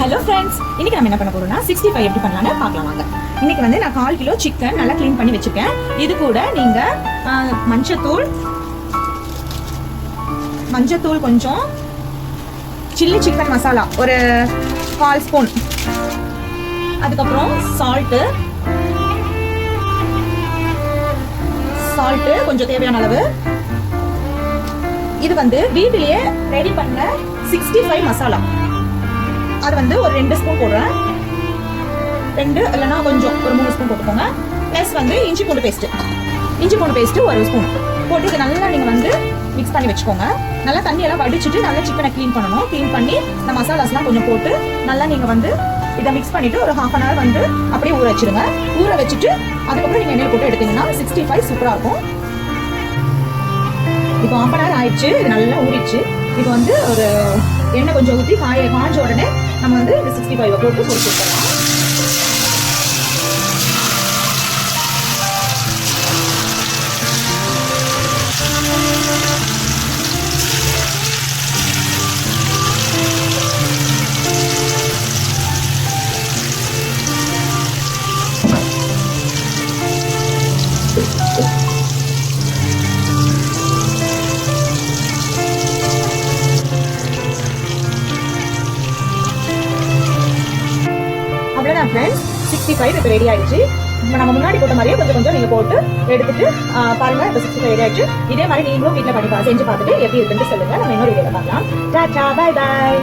Hello friends, இன்னைக்கு நம்ம என்ன பண்ண போறோம்னா 65 எப்படி பண்ணலாம்னு பார்க்கலாம் வாங்க. இன்னைக்கு வந்து நான் 1/4 கிலோ சிக்கன் நல்லா க்ளீன் பண்ணி வச்சிருக்கேன். இது கூட நீங்க மஞ்சத்தூள் கொஞ்சம், சில்லி சிக்கன் மசாலா ஒரு 1/4 ஸ்பூன், அதுக்கப்புறம் சால்ட்டு கொஞ்சம் தேவையான அளவு. இது வந்து வீட்டிலேயே ரெடி பண்ண 65 மசாலா, அது வந்து ஒரு 2 ஸ்பூன் போடுறேன். 2 இல்லைன்னா கொஞ்சம் ஒரு 3 ஸ்பூன் போட்டுக்கோங்க. ப்ளஸ் வந்து இஞ்சி பூண்டு பேஸ்ட்டு 1 ஸ்பூன் போட்டு இது நல்லா நீங்கள் வந்து மிக்ஸ் பண்ணி வச்சுக்கோங்க. நல்லா தண்ணியெல்லாம் வடிச்சிட்டு நல்லா சிக்கனை க்ளீன் பண்ணணும். க்ளீன் பண்ணி இந்த மசாலாஸ்லாம் கொஞ்சம் போட்டு நல்லா நீங்கள் வந்து இதை மிக்ஸ் பண்ணிவிட்டு ஒரு 1/2 hour வந்து அப்படியே ஊற வச்சுருங்க. ஊற வச்சுட்டு அதுக்கப்புறம் நீங்கள் எண்ணெயில் போட்டு எடுத்தீங்கன்னா 65 சூப்பராக இருக்கும். இப்போ 1/2 hour ஆயிடுச்சு, இது நல்லா ஊறிடுச்சு. இப்போ வந்து ஒரு எண்ணெய் கொஞ்சம் ஊற்றி காஞ்ச உடனே நம்ம வந்து இந்த 65 போட்டு பொரிச்சு விட்டுறலாம். அவ்வளோதான் ஃப்ரெண்ட்ஸ், 65 இப்போ ரெடி ஆயிடுச்சு. இப்போ நம்ம முன்னாடி போட்ட மாதிரியே கொஞ்சம் கொஞ்சம் நீங்கள் போட்டு எடுத்துட்டு பாருங்கள். இப்போ 65 ரெடி ஆயிடுச்சு. இதே மாதிரி நீங்களும் வீட்டில் செஞ்சு பார்த்துட்டு எப்படி இருக்குன்னு சொல்லுங்கள். நம்ம இன்னொரு வீடியோவில் பார்க்கலாம். Tata, bye bye.